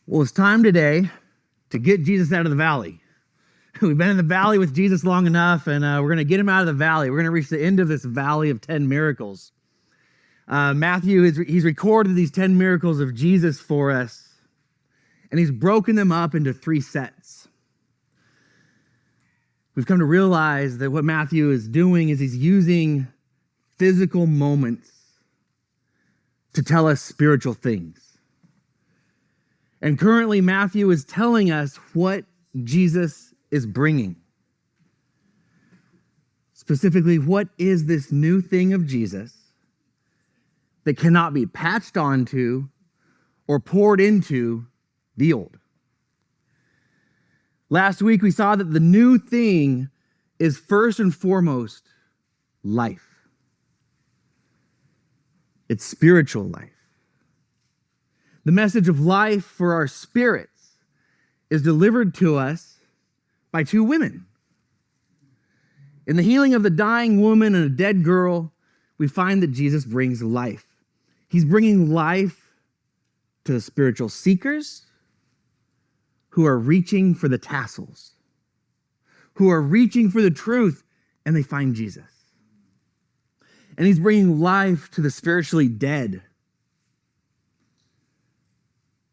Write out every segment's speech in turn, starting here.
Well, it's time today to get Jesus out of the valley. We've been in the valley with Jesus long enough, and we're going to get him out of the valley. We're going to reach the end of this valley of 10 miracles. Matthew, he's recorded these 10 miracles of Jesus for us, and he's broken them up into 3 sets. We've come to realize that what Matthew is doing is he's using physical moments to tell us spiritual things. And currently, Matthew is telling us what Jesus is bringing. Specifically, what is this new thing of Jesus that cannot be patched onto or poured into the old? Last week, we saw that the new thing is first and foremost life. It's spiritual life. The message of life for our spirits is delivered to us by 2 women. In the healing of the dying woman and a dead girl, we find that Jesus brings life. He's bringing life to the spiritual seekers who are reaching for the tassels, who are reaching for the truth, and they find Jesus. And he's bringing life to the spiritually dead,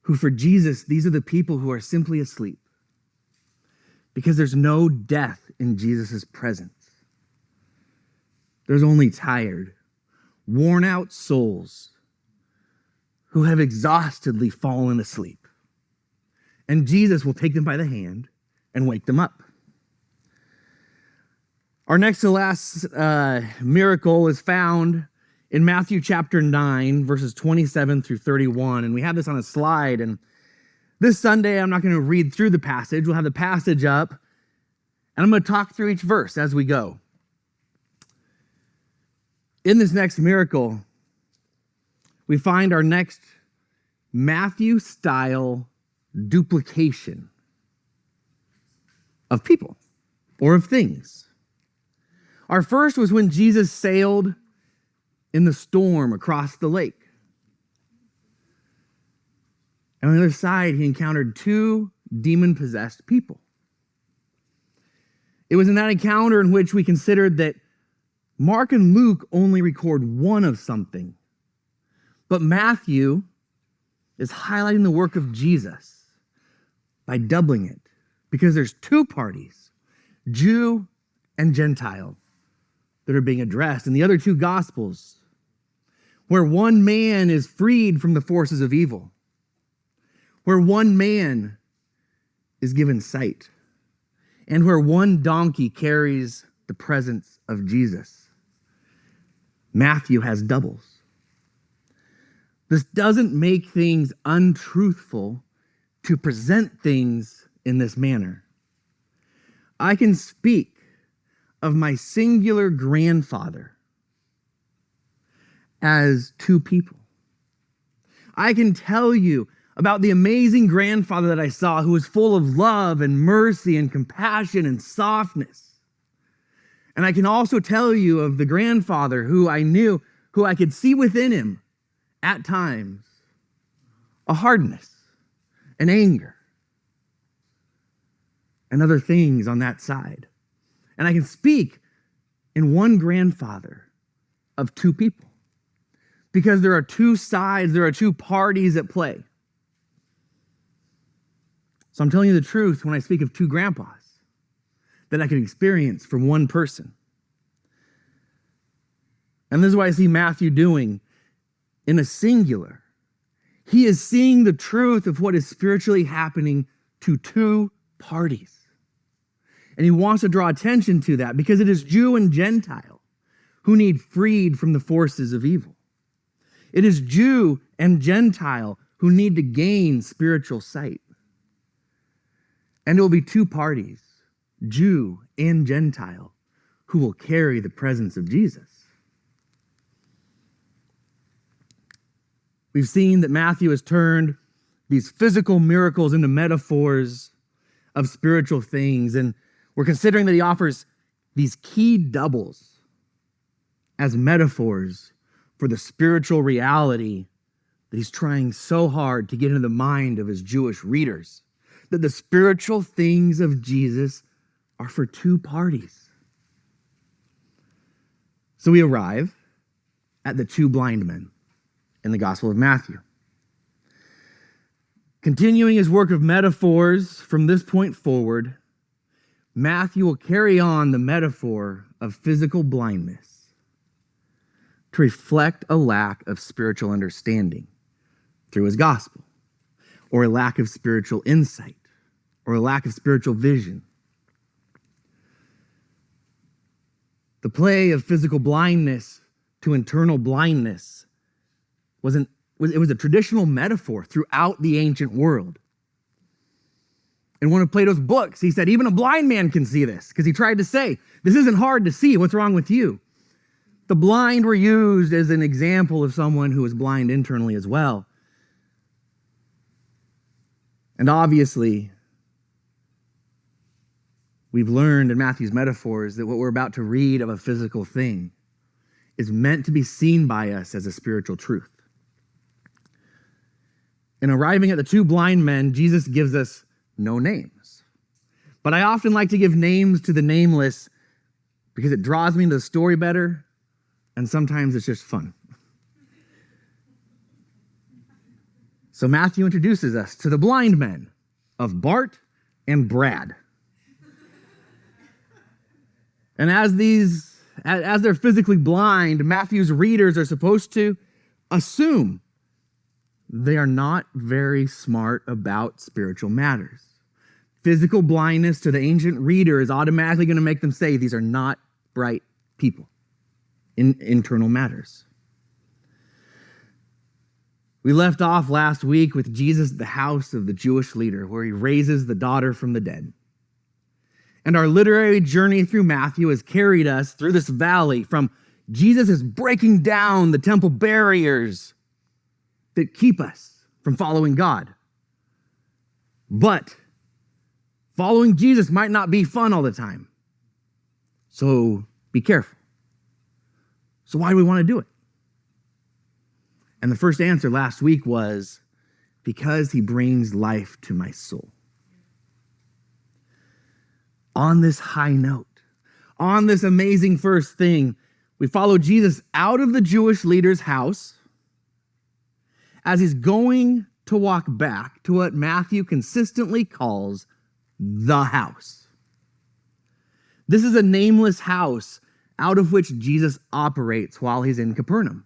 who for Jesus, these are the people who are simply asleep because there's no death in Jesus' presence. There's only tired, worn out souls who have exhaustedly fallen asleep. And Jesus will take them by the hand and wake them up. Our next to last miracle is found in Matthew chapter 9, verses 27 through 31. And we have this on a slide. And this Sunday, I'm not going to read through the passage. We'll have the passage up. And I'm going to talk through each verse as we go. In this next miracle, we find our next Matthew-style duplication of people or of things. Our first was when Jesus sailed in the storm across the lake. And on the other side, he encountered 2 demon-possessed people. It was in that encounter in which we considered that Mark and Luke only record one of something, but Matthew is highlighting the work of Jesus by doubling it, because there's 2 parties, Jew and Gentile, that are being addressed in the other 2 Gospels, where one man is freed from the forces of evil, where one man is given sight, and where one donkey carries the presence of Jesus. Matthew has doubles. This doesn't make things untruthful to present things in this manner. I can speak of my singular grandfather as 2 people. I can tell you about the amazing grandfather that I saw who was full of love and mercy and compassion and softness. And I can also tell you of the grandfather who I knew, who I could see within him at times a hardness, an anger, and other things on that side. And I can speak in one grandfather of 2 people. Because there are 2 sides, there are 2 parties at play. So I'm telling you the truth when I speak of 2 grandpas that I can experience from one person. And this is what I see Matthew doing in a singular. He is seeing the truth of what is spiritually happening to 2 parties. And he wants to draw attention to that because it is Jew and Gentile who need freed from the forces of evil. It is Jew and Gentile who need to gain spiritual sight. And it will be 2 parties, Jew and Gentile, who will carry the presence of Jesus. We've seen that Matthew has turned these physical miracles into metaphors of spiritual things. And we're considering that he offers these key doubles as metaphors for the spiritual reality that he's trying so hard to get into the mind of his Jewish readers, that the spiritual things of Jesus are for two parties. So we arrive at the two blind men in the Gospel of Matthew. Continuing his work of metaphors from this point forward, Matthew will carry on the metaphor of physical blindness to reflect a lack of spiritual understanding through his gospel, or a lack of spiritual insight, or a lack of spiritual vision. The play of physical blindness to internal blindness was a traditional metaphor throughout the ancient world. In one of Plato's books, he said, even a blind man can see this, because he tried to say, this isn't hard to see. What's wrong with you? The blind were used as an example of someone who was blind internally as well. And obviously, we've learned in Matthew's metaphors that what we're about to read of a physical thing is meant to be seen by us as a spiritual truth. In arriving at the two blind men, Jesus gives us no names. But I often like to give names to the nameless because it draws me into the story better, and sometimes it's just fun. So Matthew introduces us to the blind men of Bart and Brad. And as they're physically blind, Matthew's readers are supposed to assume they are not very smart about spiritual matters. Physical blindness to the ancient reader is automatically going to make them say these are not bright people in internal matters. We left off last week with Jesus at the house of the Jewish leader, where he raises the daughter from the dead. And our literary journey through Matthew has carried us through this valley from Jesus is breaking down the temple barriers that keep us from following God. But following Jesus might not be fun all the time. So be careful. So why do we want to do it? And the first answer last week was, because he brings life to my soul. On this high note, on this amazing first thing, we follow Jesus out of the Jewish leader's house as he's going to walk back to what Matthew consistently calls the house. This is a nameless house out of which Jesus operates while he's in Capernaum.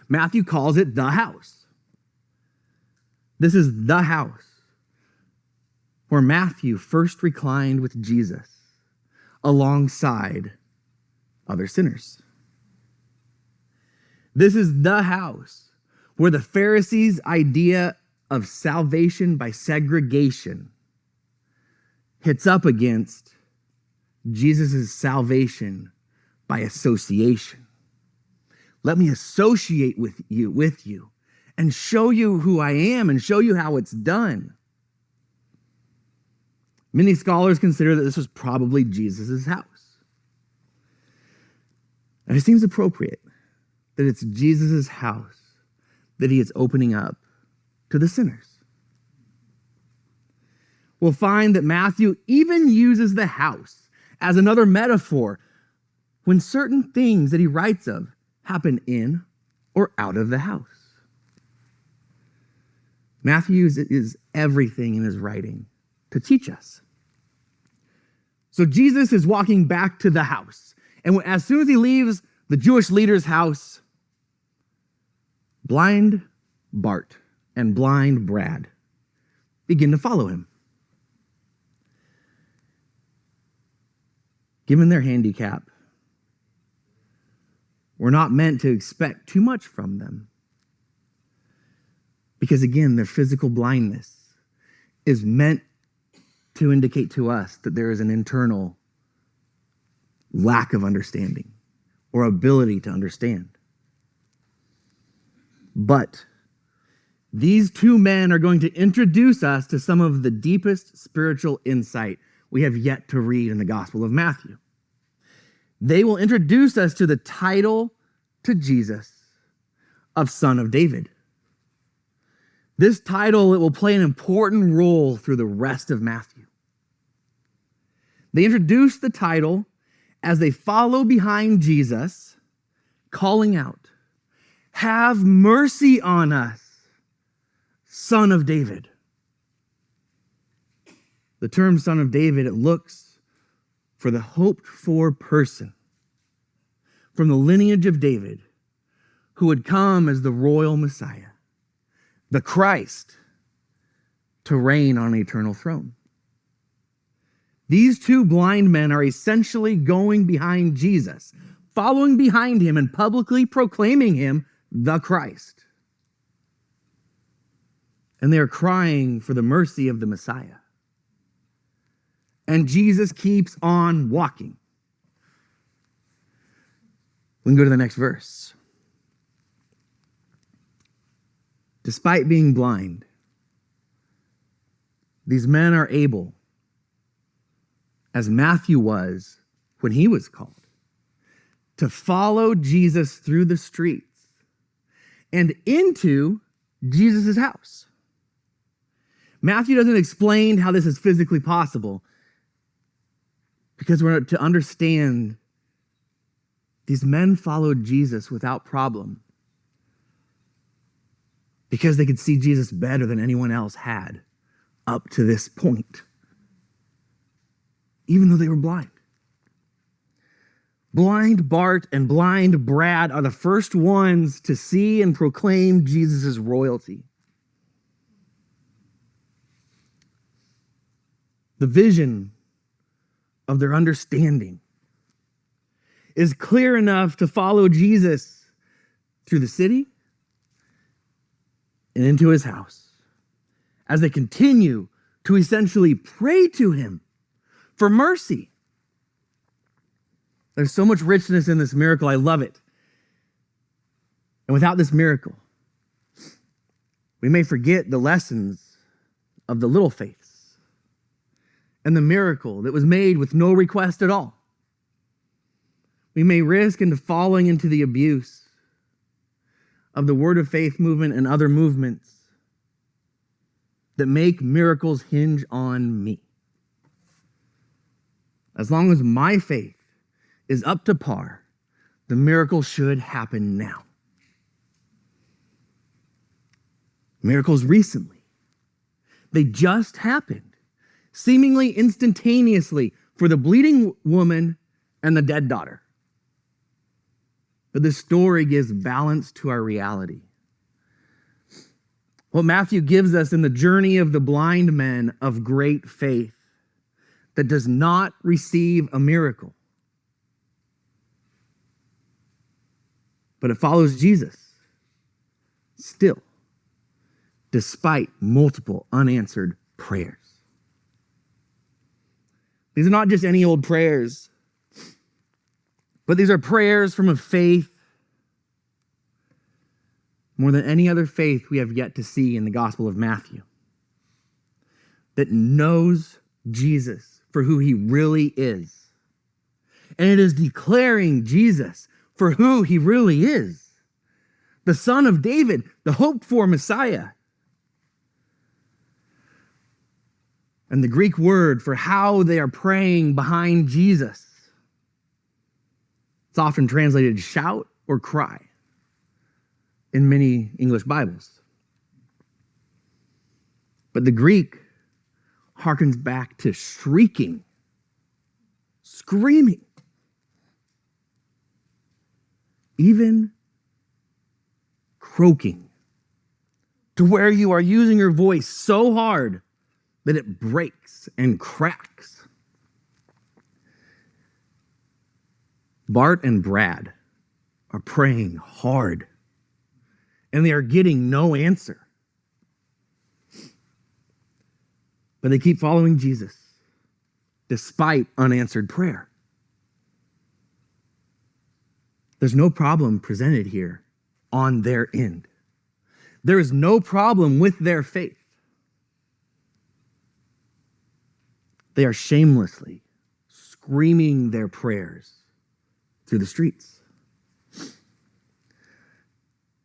Matthew calls it the house. This is the house where Matthew first reclined with Jesus alongside other sinners. This is the house where the Pharisees' idea of salvation by segregation hits up against Jesus' salvation by association. Let me associate with you and show you who I am and show you how it's done. Many scholars consider that this was probably Jesus' house. And it seems appropriate that it's Jesus' house that he is opening up to the sinners. We'll find that Matthew even uses the house as another metaphor when certain things that he writes of happen in or out of the house. Matthew uses everything in his writing to teach us. So Jesus is walking back to the house. And as soon as he leaves the Jewish leader's house, blind Bart and blind Brad begin to follow him. Given their handicap, we're not meant to expect too much from them. Because again, their physical blindness is meant to indicate to us that there is an internal lack of understanding or ability to understand. But these two men are going to introduce us to some of the deepest spiritual insight we have yet to read in the Gospel of Matthew. They will introduce us to the title to Jesus of Son of David. This title, it will play an important role through the rest of Matthew. They introduce the title as they follow behind Jesus, calling out, "Have mercy on us, Son of David." The term Son of David, it looks for the hoped-for person from the lineage of David who would come as the royal Messiah, the Christ, to reign on an eternal throne. These two blind men are essentially going behind Jesus, following behind him and publicly proclaiming him the Christ. And they are crying for the mercy of the Messiah. And Jesus keeps on walking. We can go to the next verse. Despite being blind, these men are able, as Matthew was when he was called, to follow Jesus through the streets and into Jesus' house. Matthew doesn't explain how this is physically possible, because we're to understand these men followed Jesus without problem because they could see Jesus better than anyone else had up to this point, even though they were blind. Blind Bart and blind Brad are the first ones to see and proclaim Jesus' royalty. The vision of their understanding is clear enough to follow Jesus through the city and into his house as they continue to essentially pray to him for mercy. There's so much richness in this miracle. I love it. And without this miracle, we may forget the lessons of the little faiths and the miracle that was made with no request at all. We may risk into falling into the abuse of the word of faith movement and other movements that make miracles hinge on me. As long as my faith is up to par, the miracle should happen now. Miracles recently, they just happened, seemingly instantaneously for the bleeding woman and the dead daughter. But this story gives balance to our reality. What Matthew gives us in the journey of the blind men of great faith that does not receive a miracle, but it follows Jesus still, despite multiple unanswered prayers. These are not just any old prayers, but these are prayers from a faith more than any other faith we have yet to see in the Gospel of Matthew, that knows Jesus for who he really is. And it is declaring Jesus for who he really is, the Son of David, the hoped-for Messiah. And the Greek word for how they are praying behind Jesus, it's often translated shout or cry in many English Bibles. But the Greek harkens back to shrieking, screaming, even croaking, to where you are using your voice so hard that it breaks and cracks. Bart and Brad are praying hard, and they are getting no answer. But they keep following Jesus, despite unanswered prayer. There's no problem presented here on their end. There is no problem with their faith. They are shamelessly screaming their prayers through the streets.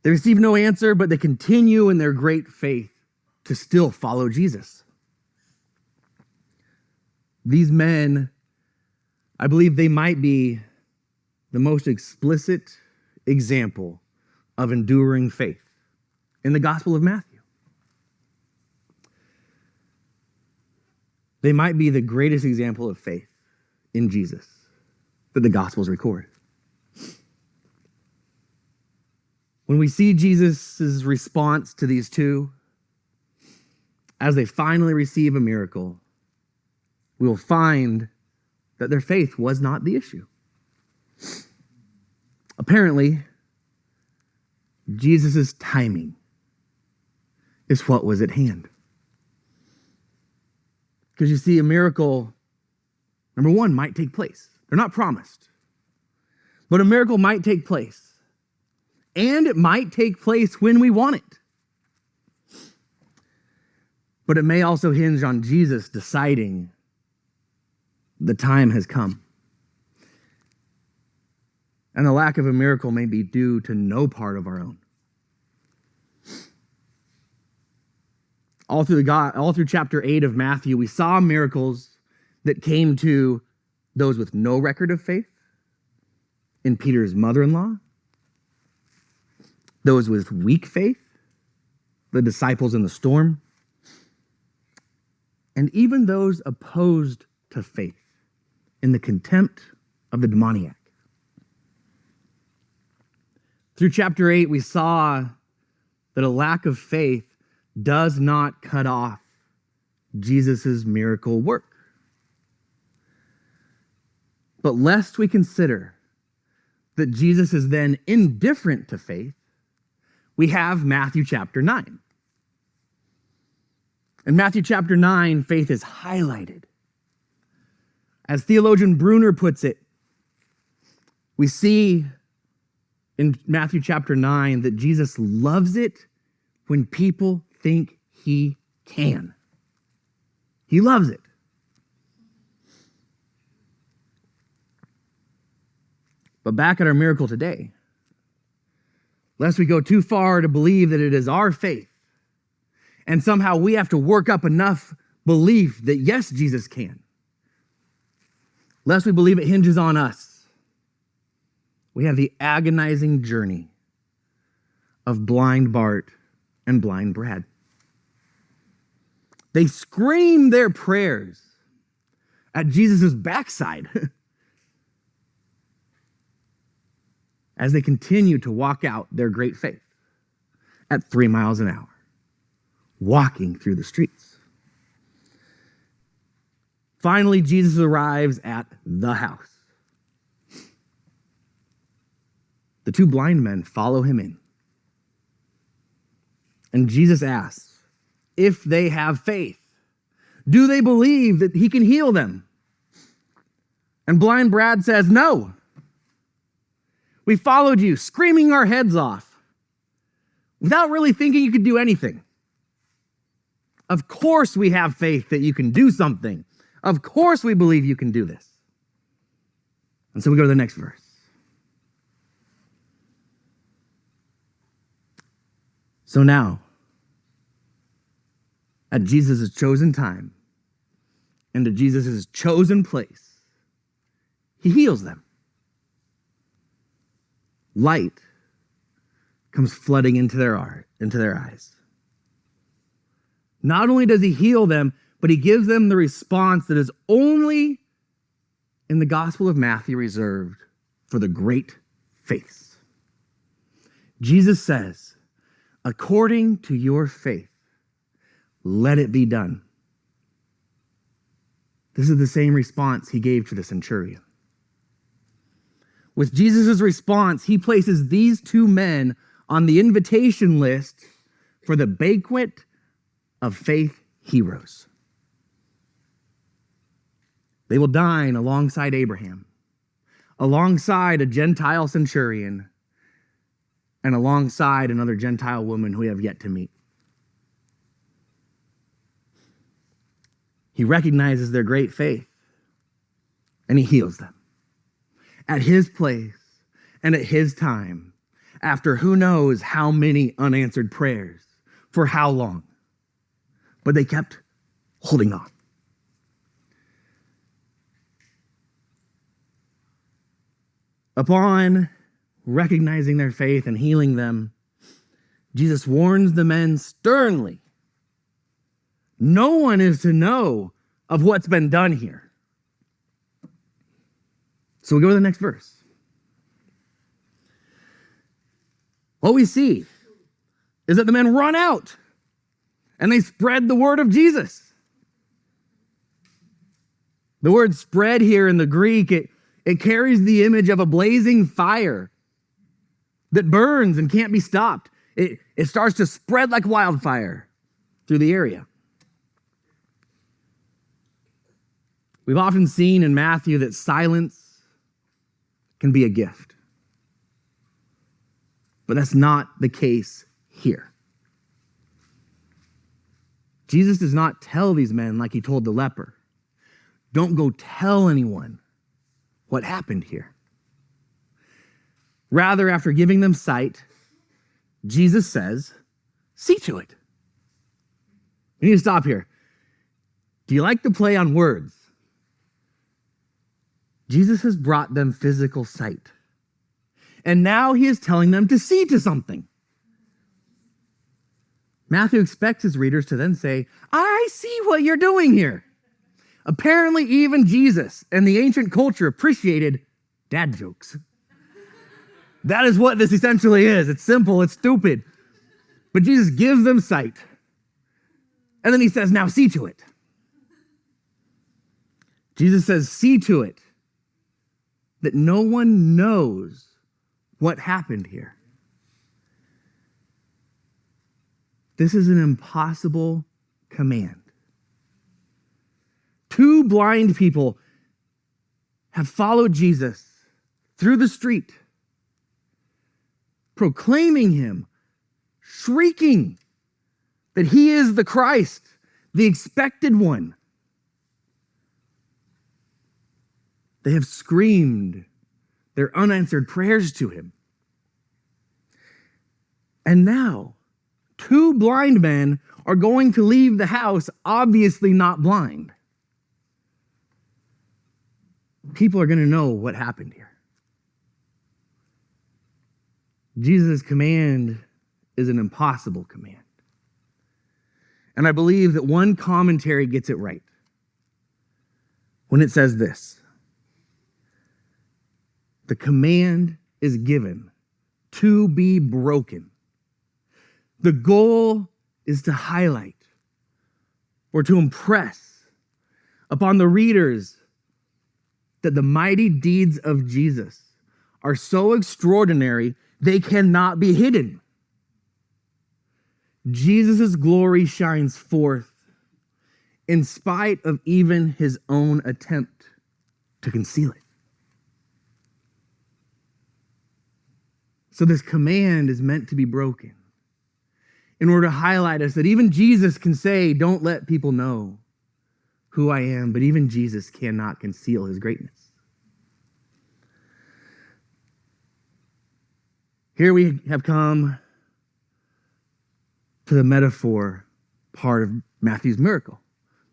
They receive no answer, but they continue in their great faith to still follow Jesus. These men, I believe they might be the most explicit example of enduring faith in the Gospel of Matthew. They might be the greatest example of faith in Jesus that the Gospels record. When we see Jesus' response to these two, as they finally receive a miracle, we will find that their faith was not the issue. Apparently, Jesus' timing is what was at hand. Because you see, a miracle, number one, might take place. They're not promised. But a miracle might take place. And it might take place when we want it. But it may also hinge on Jesus deciding the time has come. And the lack of a miracle may be due to no part of our own. All through chapter 8 of Matthew, we saw miracles that came to those with no record of faith, in Peter's mother-in-law, those with weak faith, the disciples in the storm, and even those opposed to faith in the contempt of the demoniac. Through chapter 8, we saw that a lack of faith does not cut off Jesus' miracle work. But lest we consider that Jesus is then indifferent to faith, we have Matthew chapter 9. In Matthew chapter 9, faith is highlighted. As theologian Bruner puts it, we see in Matthew chapter 9 that Jesus loves it when people think he can. He loves it. But back at our miracle today, lest we go too far to believe that it is our faith, and somehow we have to work up enough belief that yes, Jesus can. Lest we believe it hinges on us, we have the agonizing journey of blind Bart and blind Brad. They scream their prayers at Jesus' backside as they continue to walk out their great faith at 3 miles an hour, walking through the streets. Finally, Jesus arrives at the house. The two blind men follow him in. And Jesus asks if they have faith. Do they believe that he can heal them? And blind Brad says, no. We followed you, screaming our heads off, without really thinking you could do anything. Of course we have faith that you can do something. Of course we believe you can do this. And so we go to the next verse. So now, at Jesus' chosen time and at Jesus' chosen place, he heals them. Light comes flooding into their eyes. Not only does he heal them, but he gives them the response that is only in the Gospel of Matthew reserved for the great faiths. Jesus says, according to your faith, let it be done. This is the same response he gave to the centurion. With Jesus' response, he places these two men on the invitation list for the banquet of faith heroes. They will dine alongside Abraham, alongside a Gentile centurion, and alongside another Gentile woman who we have yet to meet. He recognizes their great faith, and he heals them at his place and at his time, after who knows how many unanswered prayers, for how long. but they kept holding on. Upon recognizing their faith and healing them, Jesus warns the men sternly. No one is to know of what's been done here. So we go to the next verse. What we see is that the men run out and they spread the word of Jesus. The word spread here in the Greek, it carries the image of a blazing fire that burns and can't be stopped. It starts to spread like wildfire through the area. We've often seen in Matthew that silence can be a gift. But that's not the case here. Jesus does not tell these men like he told the leper, don't go tell anyone what happened here. Rather, after giving them sight, Jesus says, see to it. We need to stop here. Do you like the play on words? Jesus has brought them physical sight. And now he is telling them to see to something. Matthew expects his readers to then say, I see what you're doing here. Apparently, even Jesus and the ancient culture appreciated dad jokes. That is what this essentially is. It's simple, it's stupid. But Jesus gives them sight. And then he says, now see to it. Jesus says, see to it that no one knows what happened here. This is an impossible command. Two blind people have followed Jesus through the street, proclaiming him, shrieking that he is the Christ, the expected one. They have screamed their unanswered prayers to him. And now, two blind men are going to leave the house, obviously not blind. People are going to know what happened here. Jesus' command is an impossible command. And I believe that one commentary gets it right when it says this: the command is given to be broken. The goal is to highlight or to impress upon the readers that the mighty deeds of Jesus are so extraordinary they cannot be hidden. Jesus' glory shines forth in spite of even his own attempt to conceal it. So this command is meant to be broken in order to highlight us that even Jesus can say, don't let people know who I am, but even Jesus cannot conceal his greatness. Here we have come to the metaphor part of Matthew's miracle,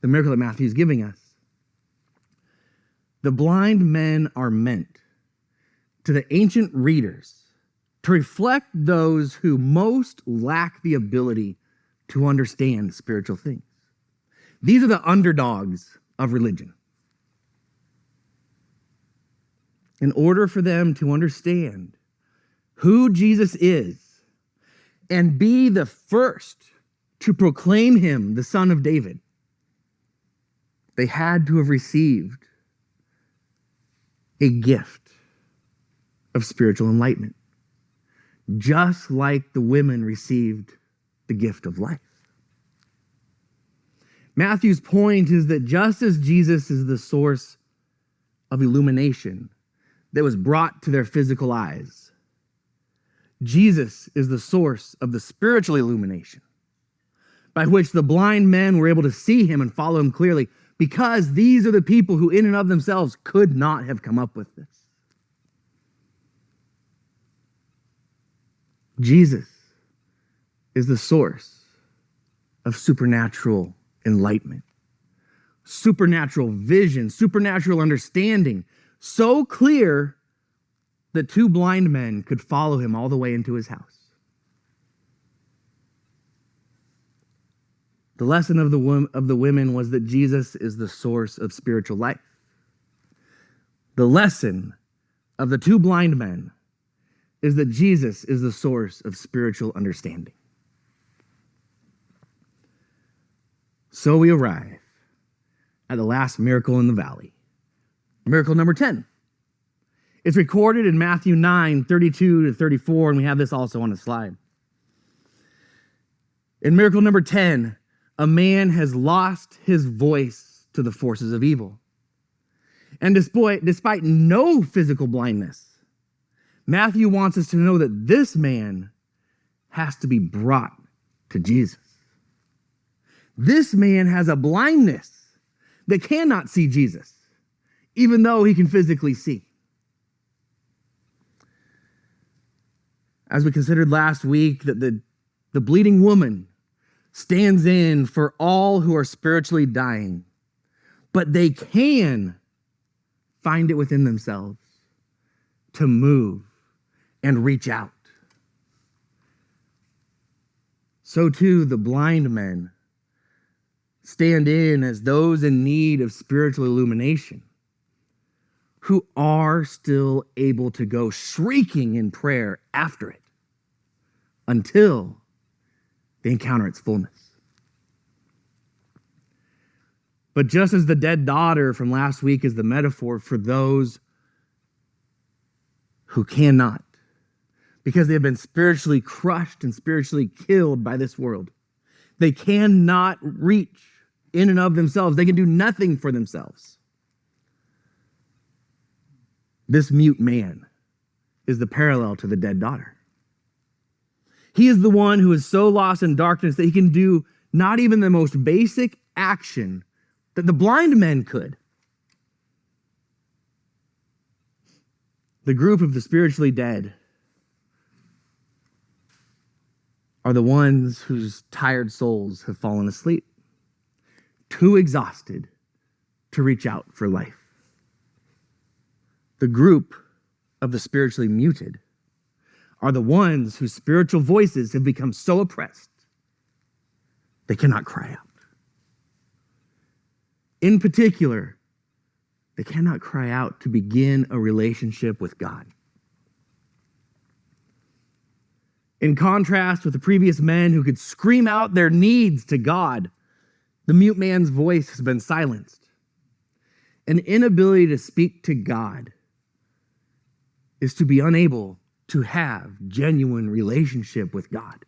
the miracle that Matthew is giving us. The blind men are meant to the ancient readers to reflect those who most lack the ability to understand spiritual things. These are the underdogs of religion. In order for them to understand who Jesus is and be the first to proclaim him the Son of David, they had to have received a gift of spiritual enlightenment, just like the women received the gift of life. Matthew's point is that just as Jesus is the source of illumination that was brought to their physical eyes, Jesus is the source of the spiritual illumination by which the blind men were able to see him and follow him clearly, because these are the people who in and of themselves could not have come up with this. Jesus is the source of supernatural enlightenment, supernatural vision, supernatural understanding, so clear that two blind men could follow him all the way into his house. The lesson of the women was that Jesus is the source of spiritual life. The lesson of the two blind men is that Jesus is the source of spiritual understanding. So we arrive at the last miracle in the valley, miracle number 10. It's recorded in Matthew 9:32-34, and we have this also on the slide. In miracle number 10, a man has lost his voice to the forces of evil. And despite no physical blindness, Matthew wants us to know that this man has to be brought to Jesus. This man has a blindness that cannot see Jesus, even though he can physically see. As we considered last week, that the bleeding woman stands in for all who are spiritually dying, but they can find it within themselves to move and reach out. So too, the blind men stand in as those in need of spiritual illumination, who are still able to go shrieking in prayer after it until they encounter its fullness. But just as the dead daughter from last week is the metaphor for those who cannot, because they have been spiritually crushed and spiritually killed by this world, they cannot reach in and of themselves. They can do nothing for themselves. This mute man is the parallel to the dead daughter. He is the one who is so lost in darkness that he can do not even the most basic action that the blind men could. The group of the spiritually dead are the ones whose tired souls have fallen asleep, too exhausted to reach out for life. The group of the spiritually muted are the ones whose spiritual voices have become so oppressed they cannot cry out. In particular, they cannot cry out to begin a relationship with God. In contrast with the previous men who could scream out their needs to God, the mute man's voice has been silenced. An inability to speak to God is to be unable to have genuine relationship with God.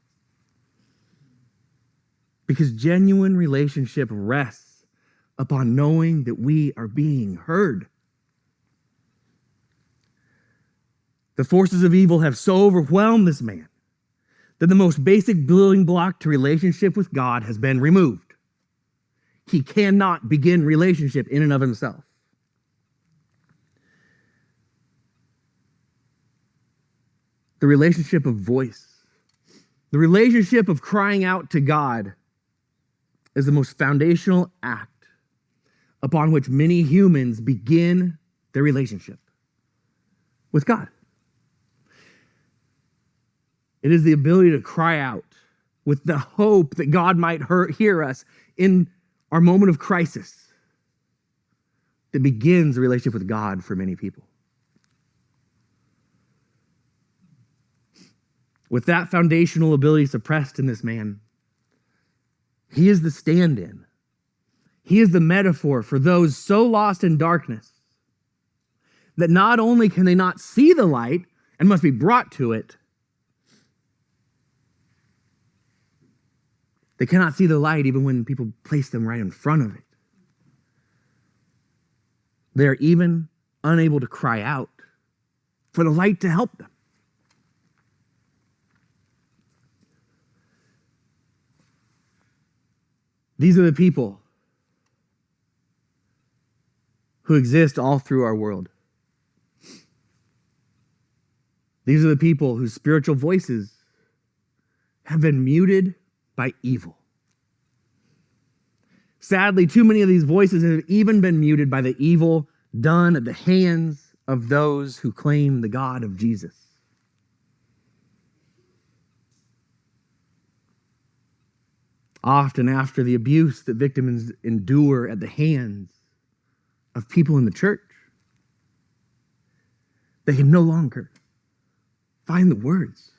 Because genuine relationship rests upon knowing that we are being heard. The forces of evil have so overwhelmed this man that the most basic building block to relationship with God has been removed. He cannot begin relationship in and of himself. The relationship of voice, the relationship of crying out to God is the most foundational act upon which many humans begin their relationship with God. It is the ability to cry out with the hope that God might hear us in our moment of crisis that begins a relationship with God for many people. With that foundational ability suppressed in this man, he is the stand-in. He is the metaphor for those so lost in darkness that not only can they not see the light and must be brought to it, they cannot see the light even when people place them right in front of it. They are even unable to cry out for the light to help them. These are the people who exist all through our world. These are the people whose spiritual voices have been muted by evil. Sadly, too many of these voices have even been muted by the evil done at the hands of those who claim the God of Jesus. Often after the abuse that victims endure at the hands of people in the church, they can no longer find the words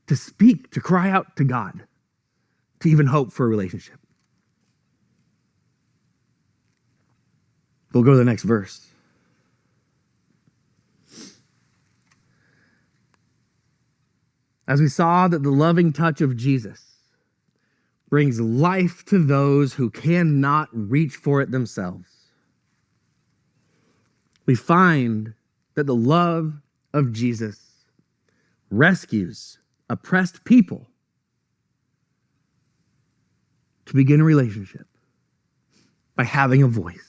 to speak, to cry out to God, to even hope for a relationship. We'll go to the next verse. As we saw that the loving touch of Jesus brings life to those who cannot reach for it themselves, we find that the love of Jesus rescues oppressed people to begin a relationship by having a voice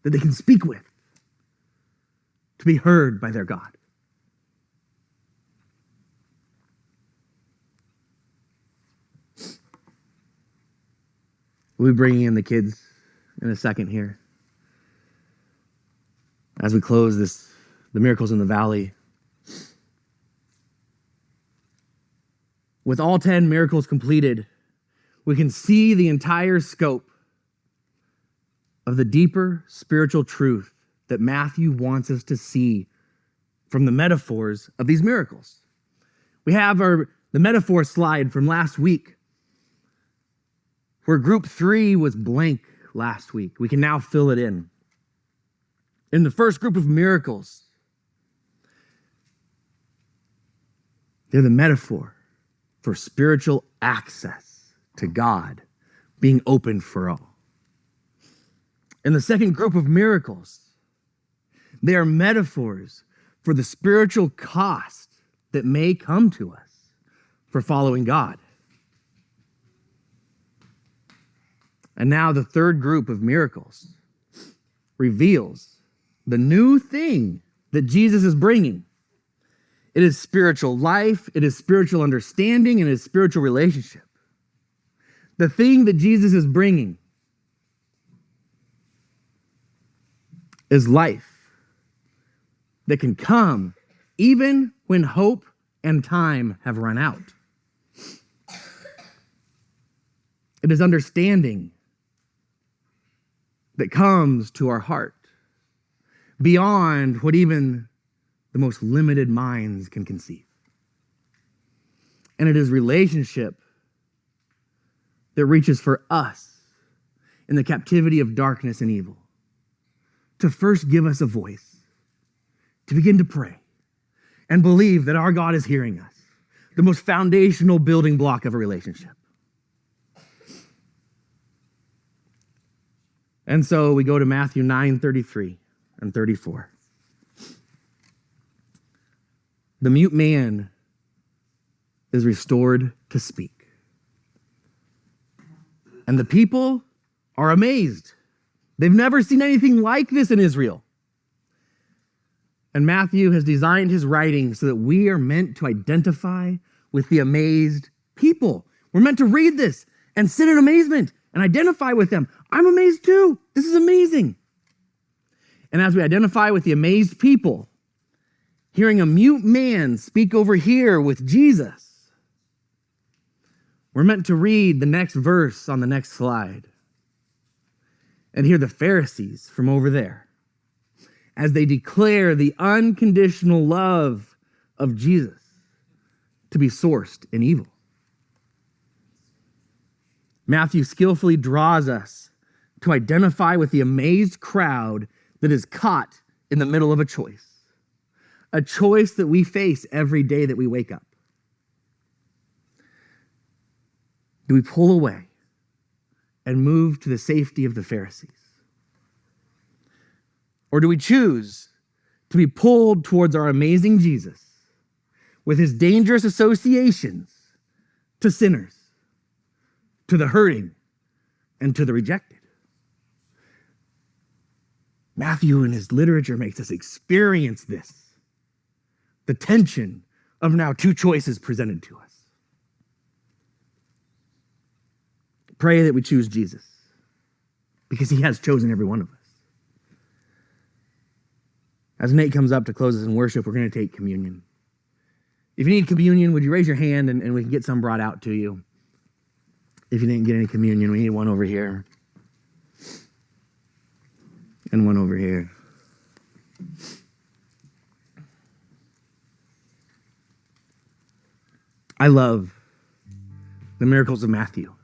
that they can speak with, to be heard by their God. We'll be bringing in the kids in a second here as we close the Miracles in the Valley. With all 10 miracles completed, we can see the entire scope of the deeper spiritual truth that Matthew wants us to see from the metaphors of these miracles. We have the metaphor slide from last week, where group 3 was blank last week. We can now fill it in. In the first group of miracles, they're the metaphor for spiritual access to God being open for all. In the second group of miracles, they are metaphors for the spiritual cost that may come to us for following God. And now the third group of miracles reveals the new thing that Jesus is bringing. It is spiritual life, it is spiritual understanding, and it is spiritual relationship. The thing that Jesus is bringing is life that can come even when hope and time have run out. It is understanding that comes to our heart beyond what even the most limited minds can conceive. And it is relationship that reaches for us in the captivity of darkness and evil to first give us a voice, to begin to pray and believe that our God is hearing us, the most foundational building block of a relationship. And so we go to Matthew 9:33 and 34. The mute man is restored to speak. And the people are amazed. They've never seen anything like this in Israel. And Matthew has designed his writing so that we are meant to identify with the amazed people. We're meant to read this and sit in amazement and identify with them. I'm amazed too. This is amazing. And as we identify with the amazed people, hearing a mute man speak over here with Jesus, we're meant to read the next verse on the next slide and hear the Pharisees from over there as they declare the unconditional love of Jesus to be sourced in evil. Matthew skillfully draws us to identify with the amazed crowd that is caught in the middle of a choice that we face every day that we wake up. Do we pull away and move to the safety of the Pharisees? Or do we choose to be pulled towards our amazing Jesus with his dangerous associations to sinners, to the hurting, and to the rejected? Matthew in his literature makes us experience this, the tension of now two choices presented to us. pray that we choose Jesus because he has chosen every one of us. As Nate comes up to close us in worship, we're going to take communion. If you need communion, would you raise your hand and we can get some brought out to you? If you didn't get any communion, we need one over here and one over here. I love the miracles of Matthew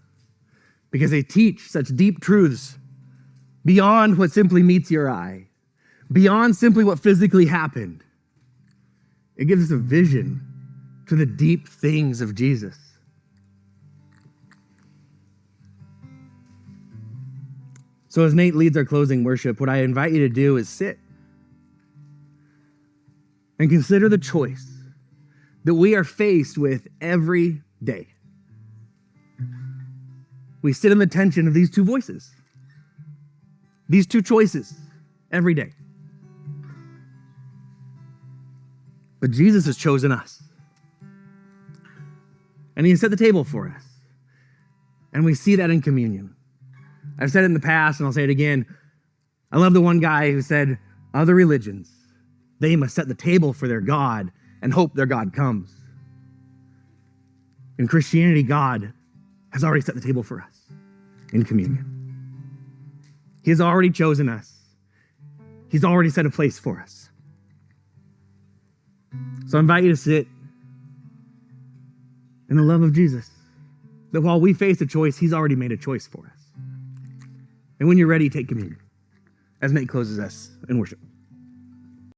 because they teach such deep truths beyond what simply meets your eye, beyond simply what physically happened. It gives us a vision to the deep things of Jesus. So as Nate leads our closing worship, what I invite you to do is sit and consider the choice that we are faced with every day. We sit in the tension of these two voices, these two choices every day. But Jesus has chosen us. And he has set the table for us. And we see that in communion. I've said it in the past, and I'll say it again. I love the one guy who said, other religions, they must set the table for their God and hope their God comes. In Christianity, God has already set the table for us in communion. He has already chosen us. He's already set a place for us. So I invite you to sit in the love of Jesus, that while we face a choice, he's already made a choice for us. And when you're ready, take communion as Nate closes us in worship.